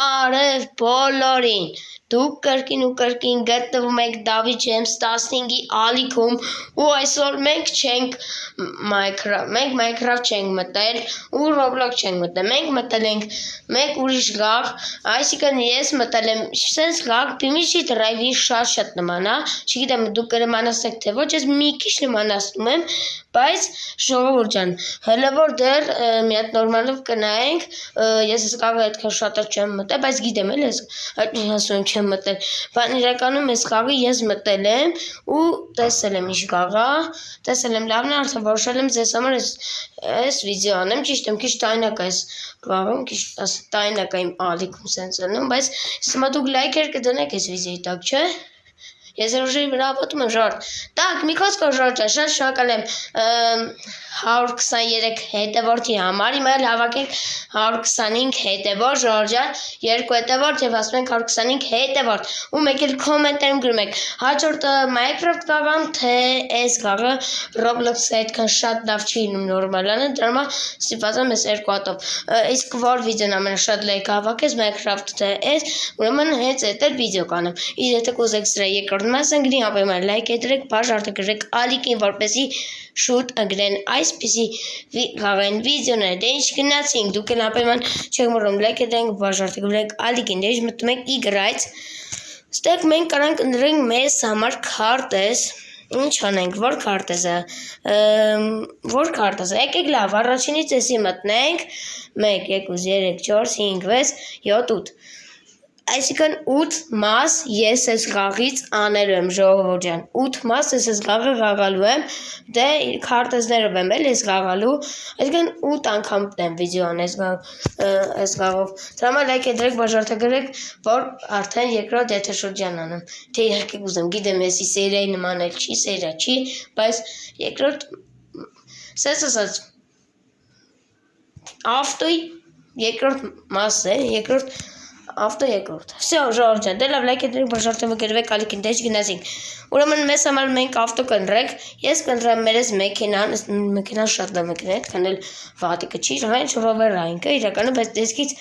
Արև բոլորին, դուք կրկին ու կրկին գտնվում եք David James 15-ի ալիքում ու այսօր մենք Minecraft չենք մտել ու Roblox չենք մտել, մենք մտել ենք մեկ ուրիշ գաղ, այսինքն ես մտել եմ սենց գաղ Bimiji Drive-ի շատ նման, չգիտեմ դուք կնմանացնեք թե ոչ, ես մի քիչ նմանացնում եմ, բայց ժողովուրդ ջան, հələ որ դեռ մի հատ նորմալով կնայենք, ես այս գաղը այդքան շատ չեմ մտել, բայց գիտեմ էլ ես ասում եմ չեմ մտել, բայց իրականում այս գաղը ես մտել եմ ու տեսել եմ ինչ գաղ է, տեսել եմ լավն է, արդեն որոշել եմ ձեզ համար այս վիդեո անեմ, ճիշտ եմ, քիչ տարօրինակ է այս գաղում, քիչ տարօրինակ է իմ ալիքում սենց անում, բայց հիմա դուք լայքեր կդնեք այս վիդեոյի տակ, չէ՞։ Ես ուժի վրա ապատում եմ ժորդ, տակ մի խոսքով ժորդ ջան, շատ շնորհակալ եմ 123 հետևորդի համար, հիմա էլ հավաքենք 125 հետևորդ ժորդ ջան, 2 հետևորդ եւ ասում ենք 125 հետևորդ ու մեկ էլ կոմենտներում գրում եք հաջորդը Minecraft գաղամ թե այս գաղը Roblox-ը այդքան շատ լավ չի լինում նորմալանը, դրա համար ստիպված եմ այս երկու հատով, իսկ որ վիդեոն ամենաշատ լայք հավաքես Minecraft թե այս, ուրեմն հենց այդ էլ վիդեո կանեմ, իսկ եթե կուզեք սրա երկրորդ մասը ընկնի, ապա լայք դրեք, բաժարտը գրեք ալիքին, որպեսզի շուտ ընկնեն այսպիսի գաղային վիդեոներ, դե ինչ գնացինք, դուք էլ ապա չեք մոռանում լայք դրեք, բաժարտը գրեք ալիքին, դե ինչ մտնում եք իգրայց, ստեղ մենք կարանք ընտրենք մեզ համար քարտեզ, ինչ անենք, որ քարտեզը, եկեք լավ, առաջինից էսի մտնենք, 1, 2, 3, 4, 5, 6, 7, 8, այսինքն 8 մաս ես այս գաղից անելու եմ ժողովուրդ ջան, 8 մաս ես գաղը գաղալու եմ, դե քարտեզներով եմ էլ ես գաղալու, այսինքն 8 անգամ եմ վիդեոն այս գաղով, դրա համար լայք դրեք, բաժարտը գրեք, որ արդեն երկրորդ եթերշրջան անեմ, թե իհարկե կուզեմ, գիտեմ եսի սերիայի նման էլ չի, սերիա չի, բայց երկրորդ, սենց ասած, ավտոյի երկրորդ մասը, ավտո երկրորդ, վсё, ժողովուրդ ջան, դե լավ լայք դրեք, բաժարտը գրվեք ալիքին, դե չգնացինք, ուրեմն մեզ համար մենք ավտո կընտրենք, ես կընտրեմ մեր այս մեքենան շատ լավ մեքենա է, այդքան էլ վատիկը չի, Range Rover ինքը իրականում, բայց տեսքից,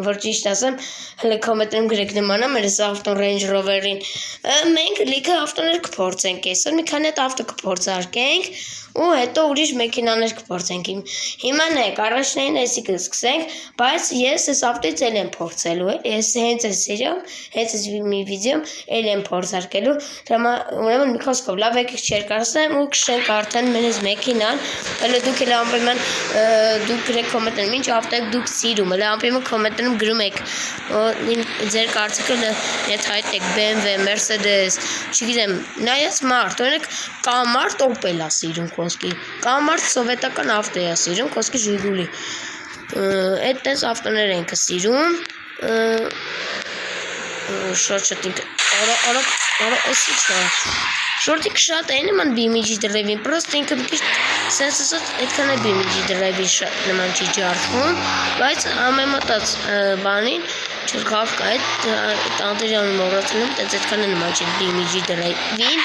որ ճիշտ ասեմ, հələ կոմենտներում գրեք նմանա մեր այս ավտոն Range Rover-ին, մենք լիքը ավտոներ կփորձենք այսօր, մի քանի հատ ավտո կփորձարկենք ու հետո ուրիշ մեքենաներ կփորձենք, հիմա նայեք, առաջնային էսի կսկսենք, բայց ես այս ավտոից էլ եմ փորձելու, ես հենց այս սերիայում, հենց այս մի վիդեոյում էլ եմ փորձարկելու, ուրեմն մի խոսքով լավ եկեք չերկարացնեմ ու քշենք արդեն մեր այս մեքենան, հələ դուք էլ անպայման դուք գրեք կոմենտներում ինչ ավտո եք դուք սիրում, հələ անպայման կոմենտներում գրում եք ձեր կարծիքը հայտնեք BMW, Mercedes, չգիտեմ, նայած մարդ, օրինակ կամարդ Opel է սիրում խոսքի, կամարդ սովետական ավտո է սիրում, խոսքի Ժիգուլի, այդպես ավտոներ ենք սիրում, շոտ ինքը, էսի չէ, շորտիկ շատ է նման Bimiji Drive-ին, պրոստ ինքը մի քիչ սենց ասած այդքան է Bimiji Drive-ին շատ նման չի ջարդվում, բայց համեմատած բանին չրխավ կա այդ անտերյանը մոռացել եմ, տենց այդքան է նման չի Bimiji Drive-ին,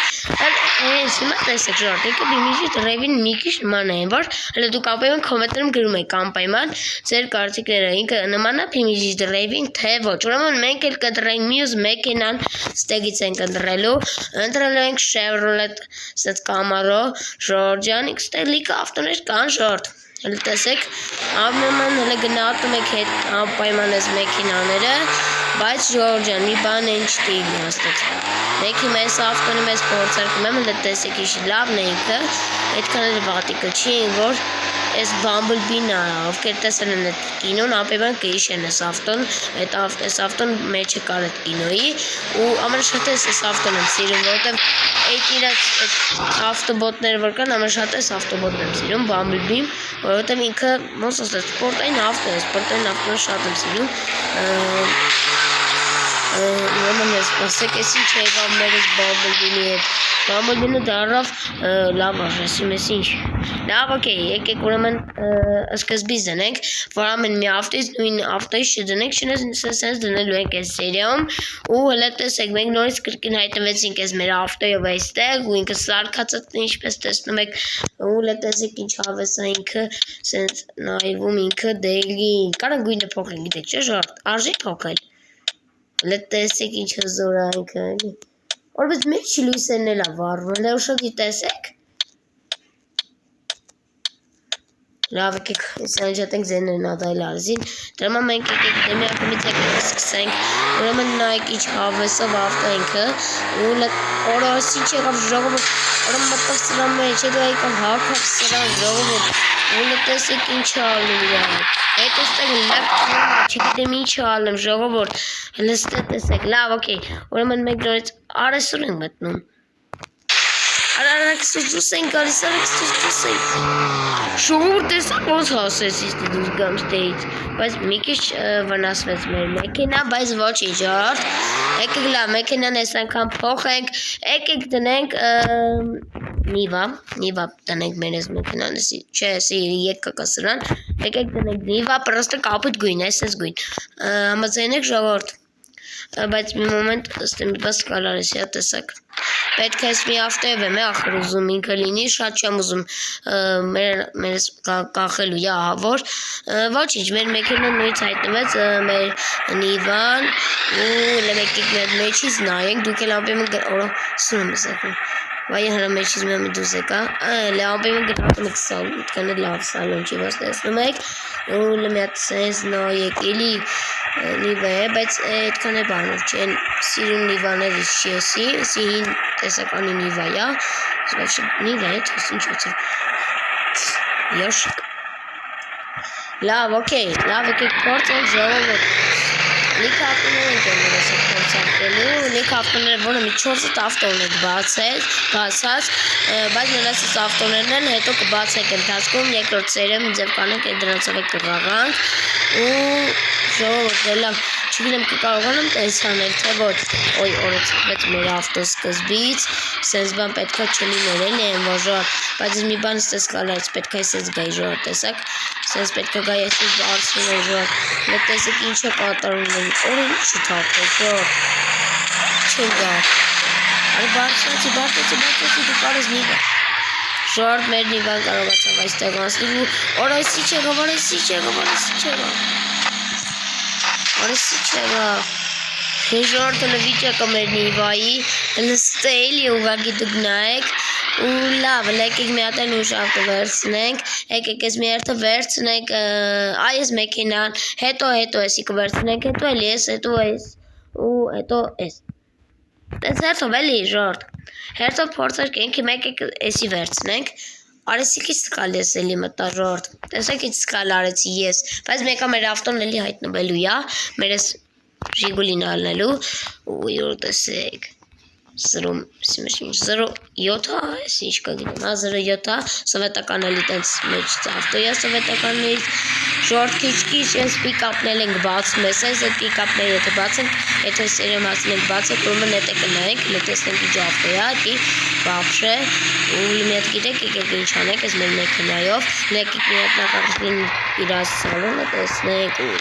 հիմա տեսեք ժողովուրդ, ինքը Bimiji Drive-ին մի քիչ նման է, որ հələ դուք անպայման կոմենտներում գրում եք անպայման ձեր կարծիքները, ինքը նման է Bimiji Drive-ին, թե ոչ, ուրեմն մենք էլ կընտրենք մյուս մեքենան, ստեղից ենք ընտրելու ենք Chevrolet սենց Camaro, ժողովուրդ ջան, ստեղ լիքը ավտոներ կան ժողովուրդ, հələ տեսեք, ամենայն հələ գնահատում եք անպայման այս մեքենաները, բայց ժողովուրդ ջան, մի բան են չտի միաստեղ, մենք հիմա այս ավտոնը մեզ փորձարկում եմ, հələ տեսեք ինչ լավն է ինքը, այդքան էլ վատիկը չի, որ այս Bumblebee-ն է, ովքեր տեսել են այդ կինոն, անպայման կհիշեն այս ավտոն, այս ավտոն մեջը կար այդ կինոյի ու ամենաշատը այս ավտոն եմ սիրում, որովհետև այդ իրաց ավտոբոտները որ կան, ամենաշատը այս ավտոբոտն եմ սիրում, Bumblebee-ն, որովհետև ինքը ոնց ասած սպորտային ավտո է, սպորտային ավտոն շատ եմ սիրում, ուրեմն սպասեք, ես ինչ եկավ մերս Bumblebee-ի հետ։ Bumblebee-ը դառավ լավ արժեսի մեզ ինչ։ Լավ, օքեյ, եկեք ուրեմն սկզբից դնենք, որ ամեն մի ավտոյից նույն ավտոյից չդնենք, չնայած դնելու ենք այս սերիայում, ու հələ տեսեք, մենք նորից կրկին հայտնվեցինք այս մեր ավտոյով այստեղ, ու ինքը սարքացած ինչպես տեսնում եք, ու հələ տեսեք ինչ հավես է ինքը, սենց նայվում ինքը դելի, կարող գույնը փոխել, գիտեք, չէ՞ ժարտ, արժի փոխել։ Հələ տեսեք ինչ հզոր է ինքը, էլի։ Որպես մեջ լույսերն էլ է վառվել, ուշքի տեսեք։ Լավ, եկեք սանջատենք ձերներն ադայլ արզին, դրամա մենք եկեք դեմի ակումից եկեք սկսենք, ուրեմն նայեք ինչ հավեսով ավտո ինքը, ու օրոս ինչ եղավ ժողովուրդ, ուրեմն մտավ սրա մեջ, հետո եկավ հարկավ սրան ժողովուրդ, ու տեսեք ինչ ալում է, հետո ստեղ լավ չգիտեմ ինչ ալում ժողովուրդ, հլստե տեսեք, լավ, օքեյ, ուրեմն մենք նորից արեսուր ենք մտնում։ Արարակ սուջուս ենք գալիս, արարակ սուջուս ենք։ Շողովուրդ տեսակ ոնց հասեցից դուր գամ ստեից, բայց մի քիչ վնասվեց մեր մեքենա, բայց ոչինչ արդ։ Եկեք լավ, մեքենան այս անգամ փոխենք, եկեք դնենք Նիվա դնենք մեր այս մեքենան, չէ, եկա սրան, եկեք դնենք Նիվա, պրոստը կապույտ գույն, այս գույն։ Համաձայնեք ժողովուրդ։ Բայց մի մոմենտ ըստ մի բաց կալարես է, տեսակ։ Պետք է ես մի ավտոյով եմ ախր ուզում ինքը լինի, շատ չեմ ուզում մերս կախելու, որ ոչինչ, մեր մեքենան նույնց հայտնվեց մեր Նիվան ու լեմեկիկ մեր մեջից նայենք, դուք էլ ամպեմը սնում ես ակում, վայ հրա մեջից մի դուզ եկա, լամպեմը գտատում եք սալում, իտքանը լավ սալում չի ոս տեսնում եք, ու լմյատ սենց նայեք, էլի Նիվա է, բայց այդքան է բանով չեն սիրում Նիվաներից չի եսի, եսի հին տեսականի Նիվա է, Նիվա է, թես ինչ ոցր, յոշիկ, լավ, օքեյ, լավ եկեք փորձենք ժողովուրդ, լիքը ավտոներ ենք եմներ ես եք փորձարկելու, լիքը ավտոներ, որը մի 4 ավտոն եք բացած, բայց նրանցից ավտոներն են հետո կբացեք ընթացքում, երկրորդ սերիայում ձև կանենք այդ դրանցով եք կղաղանք, ու ժողովուրդ լավ, չգիտեմ կկարողանամ տես անել, թե ոչ, ոյ օրեցվեց մեր ավտո սկզբից, սենց բան պետքա չլիներ էլի եմ ոժոր, բայց մի բան ստես կալարից պետքա իսես գայ ժոր, տեսակ, սենց պետքա գայ այսպես բարձրում է ժոր, մեկ տեսեք ինչ է կատարում են, օրը ինչ չթապը ժոր, չեն գա, արի բարձրացի, դու կարես նիվա, ժոր մեր նիվան կարողացավ այստեղ անցնի ու օրեսի չեղավ, Արեսի չեղա, ժորդը լվիճակը մեր նիվայի, լստեյլի ուղագի դուք նայեք, ու լավ, եկեք մի հատ են ուշ ավտո վերցնենք, եկեք ես մի երթը վերցնենք, այս մեքենան, հետո եսի կվերցնենք, հետո էլ ես, հետո ես, ու հետո ես, տես հերթով էլի ժորդ, հերթով փորձարկ ենք, եկեք եսի վերցնենք, Արեսի քիչ սկալ ես էլի մտա ժորդ, տեսեք ինչ սկալ արեցի ես, բայց մեկա մեր ավտոն էլի հայտնվելու յա, մեր ես ժիգուլին ալնելու, ու յուր տեսեք, 0.7 ես ինչ կա գիտեմ, 0.7 սովետական էլի տենց մեջ ավտոյա սովետականներից, ժորդ քիչ ես պիկապնել ենք բացում ես, այդ պիկապները եթե բացենք, եթե սերիում ասենք բացեք, ուրմն էտ է կնայենք, լետեսնենք ինչ ավտոյա, դի բապշե, ու մի հատ գիտեք, եկեք ինչ անենք, ես մեր մեքենայով, եկեք մի հատ նախարշնին իրազ սալոնը տեսնենք, ու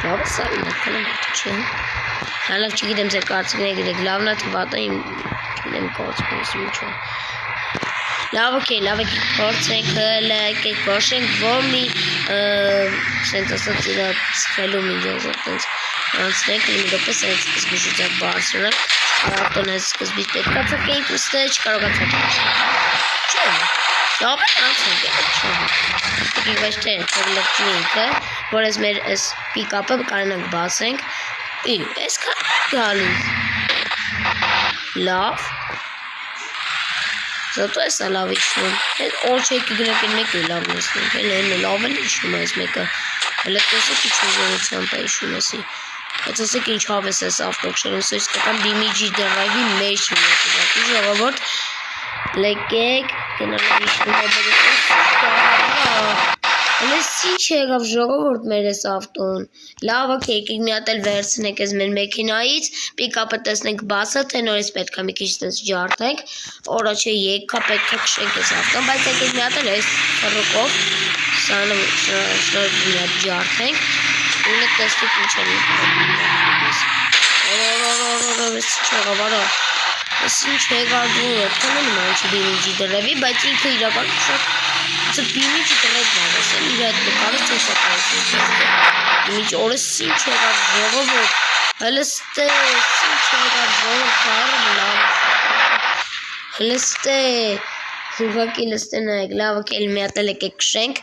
լավ սալոն է, կնեմ հատ չէ, հալավ չգիտեմ ձեր կարծիքները գիտեք, լավն է թե վատը իմ չգիտեմ կարծիքներս ինչ է, լավ օքեյ, լավ եկեք փորձենք, եկեք բոշենք, որ մի սենց ասած իրա սխելու միջոզով տենց անցնենք, մի դոպես այդ զգուշությամբ բարձրնակ, ավտոն այս սկզբից պետքա ծակեիք ուստը չկարողացակ չէ, լավ է անցնենք, եկեք բայց չէ, թողլեքչի ինքը, որ ես մեր այս պիկապը կարենանք բացենք, ես կան գալիս, լավ, Zato essa լավ իջնում, օր չեք գնեք են մեկը լավ նեսնենք, են լավ են իջնում այս մեկը, հələ տեսեք ինչ ուզորությամբ է իջնում եսի, բայց ասեք ինչ հավես ես ավտոքշերում, սա իսկական դիմիջի դրայվի մեջ իմ եսի, ժողովուրդ, լեկեք, գնալով իջնում է բերեք, Հենց ինչ եղավ ժողովուրդ մեր էս ավտոն։ Լավ, օքեյ, եկեք մի հատ էլ վերցնենք այս մեր մեքենայից, պիկապը տեսնենք բացը, թե նորից պետք է մի քիչ տես ջարդենք։ Օրոչե եկա պետք է քշենք այս ավտոն, բայց եկեք մի հատ էլ այս ֆռուկով սանը շնորհիվ մի հատ ջարդենք։ Ունը տեսնենք ինչ է լինի։ Այս ինչ եղավ դու, այդքան էլ մանչի բիմիջի դրևի, բայց ինքը իրականում շատ Це біміч треба, це міряти, кажуть, це так. Біміч орес сінчера жового, хелесте сінчера жового, хелесте. Ուղղակի լստեն այգ, լավ եկել մի հատ էլ եկեք քշենք,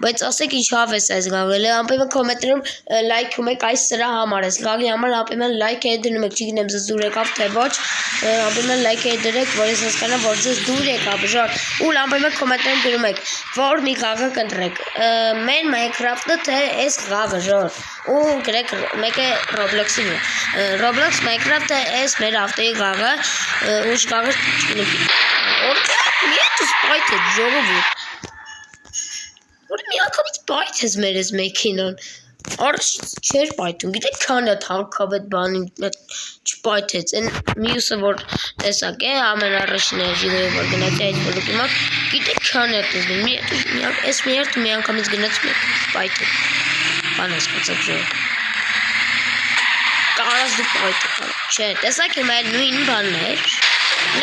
բայց ասեք ինչ հավ ես այս գաղել, ամպիմ կոմենտներում լայքում եք այս սրա համար ես, գաղի համար ամպիմ լայք է դնում եք, չգինեմ ձեզ դուր եկավ թե ոչ, ամպիմ լայք է դրեք, որ ես հասկանամ, որ ձեզ դուր եկավ, ժոր, ու ամպիմ կոմենտներում դնում եք, որ մի գաղը կընտրեք, մեր Minecraft-ը թե այս գաղը, ժոր, ու գրեք մեկ է Roblox-ին է, Roblox Minecraft-ը այս մեր ավտոյի գաղը, ու գաղը Միետը սպայթ է ժողովուրդ, որ մի ակամից պայթ ես մեր ես մեքինան, առաջից չեր պայթում, գիտեք քան է թանքավ էդ բանին չպայթեց, են մյուսը որ տեսակ է, ամենառաշին է ժիլոյով որ գնացի այդ վլուկի մատ, գիտեք քան է տեսնում, ես մի երդ մի անգամից գնաց մեկ պայթ է, բան ասկացակ ժողով, կարաս դու պայթ է, չէ, տեսակ իմ այդ նույն բանն էր,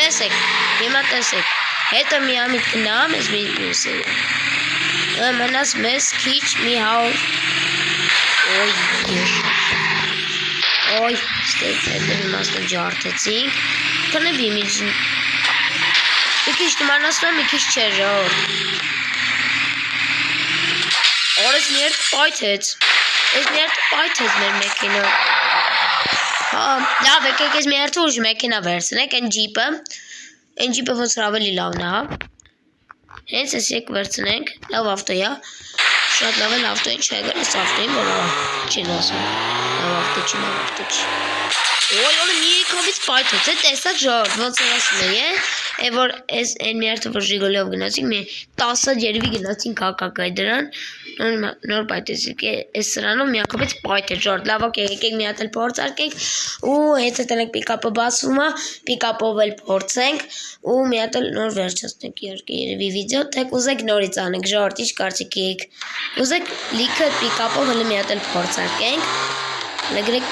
լեսեք, հիմա տեսեք, Հետո մի ամիտ գնամ, ես մի մյուսը մնաս մեզ քիչ մի հավ Ոյ, ստեյց հետո իմաստը ջարդեցինք Կնե բիմիջին Մի քիչ դմանասնում մի քիչ չէ ժոր Օրես մի երդ պայթեց Ես մի երդ պայթեց մեր մեքինը Լավ եկեք ես մի երդ ուժ մեքինա վերցնեք, են ջիպը Այն ջիպը ոնց ավելի լավն է, հենց ես եկ վերցնենք, լավ ավտոյա, շատ լավ էլ ավտոյին չեգր, ես ավտոյին, որ չին ասում, լավ ավտո չի, լավ ավտո չի, ոյ, օրը մի եկավից պայթեց, է տեսակ ժորդ, ոնց էր ասում է, որ ես այն մի արդը, որ ժիգոլիով գնացինք, մի 10 երվի գնացինք հակակայ դրան, նոր պայթեցինք, ես սրանով մի ակապից պայթ է ժորդ, լավ ոք եկեք մի հատ էլ փորձարկենք, ու հետը տնենք պիկապը բացվում է, պիկապով էլ փորձենք, ու մի հատ էլ նոր վերջացնենք իհարկե երևի վիդեո, թե կուզեք նորից անենք ժորդ, ինչ կարծիք եք, ուզեք լիքը պիկապով հլը մի հատ էլ փորձարկենք, լգրեք,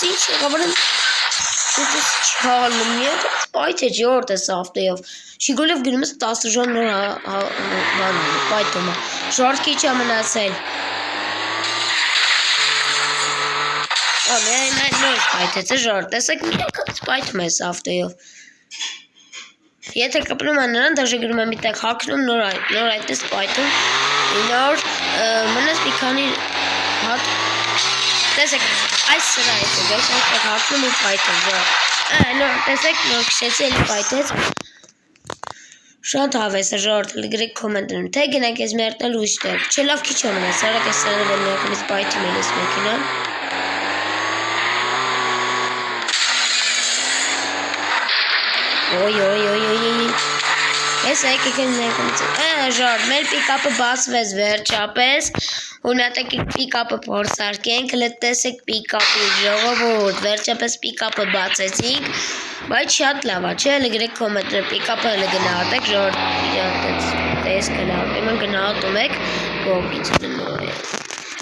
ինչ եղավորն շուտս չհալում, մի հատ պայթ է ժորդ ես ավտոյով, շիգոլով գնում ես 10 ժոն նոր պայթում է, ժորդ քիչ է մնացել, Միայն նոր պայթեց է ժորդ, տեսեք մի եկած պայթում ես ավտոյով, եթե կպնում է նրան, դաժե գրում է մի տեղ հակնում, նոր այդպես պայթում, նոր մնաց մի քանի հատ, տեսեք այս սրա հետ է գայս, այդտեղ հակնում ու պայթում ժորդ, տեսեք նոր քշեցի էլի պայթեց, Շատ հավես է ժորդ, գրեք կոմենտներում, թե գնանք ես մի հատ էլ ուժ տեղ, չէ լավ քիչ է մնաց, արագ ես սրանով էլ մի ակամից պայթում էլ ես մեքինան, Ոյ, ես եկեք են նեկումից, ժորդ, մեր պիկապը բացվեց վերջապես, ու նատեք պիկապը փորձարկենք, լտեսեք պիկապի ժողովուրդ, վերջապես պիկապը բացեցինք, բայց շատ լավ է, չէ, լգրեք կոմենտները, պիկապը հլը գնահատեք, ժորդ, տես գնահատում են, գնահատում եք, գողից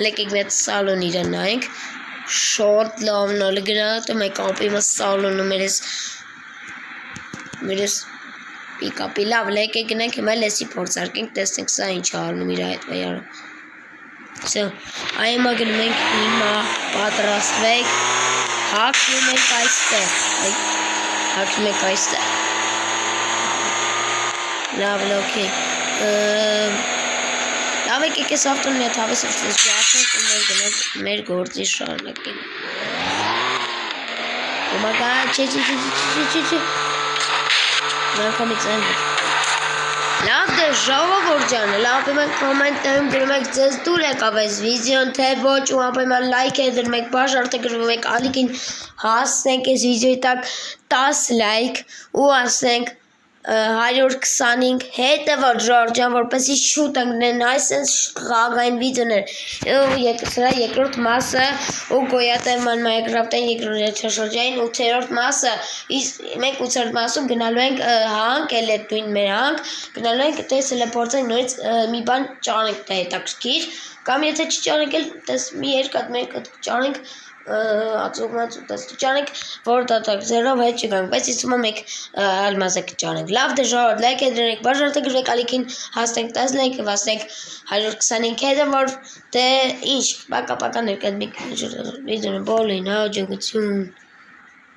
լեկեք մեծ սալոն իրան նայենք, շատ լավն հլը գնահատում եք, ամպիմը սալոնում Մերես պիկապի լավ, լեկեք գնենք հիմա լեսի փորձարկենք, տեսնենք սա ինչ արնում իր այդ վայարում։ Այմա գնում ենք հիմա պատրաստվեք, հակնում ենք այստեղ, լավ, օքեյ, լավ եկեք ես ավտոն մի հատ հավես ուսպես ջարդենք ու մեր գնենք մեր գործի շարունակենք։ Oh my god, չէ, Նարքամից են Լավ դե ժողովուրդ ջան, լավ եք կոմենտներում գրում եք ձեզ դուր եկավ այս վիդեոն, թե ոչ ու ապայմա լայք է դրում եք, բաժարդը գրվում եք ալիքին հասնենք այս վիդեոյի տակ 10 լայք ու ասենք 125 հետը որ Ժորջան որպեսի շուտ ընկնեն այսպես խաղային վիդեոներ սրա երկրորդ մասը ու գոյատևման Minecraft-ային երկրորդ եթերաշրջանային 8-րդ մասը մենք 8-րդ մասում գնալու ենք հանք էլ այդ նույն մեր հանք գնալու ենք տելեպորտենք նորից մի բան ճանենք դա հետաքրքիր կամ եթե չճանենք էլ մի երկաթ ճանենք ճանենք որ դատակներով հետ չգանք բայց իսկում մենք ալմազը կճանենք լավ դե ժողովուրդ լայք դրեք բաժանեք գրեք ալիքին հասնենք 10 լայք հասնենք 125 հետը որ դե ինչ պակա ներկայացնենք վիդեոն բոլին հաջողություն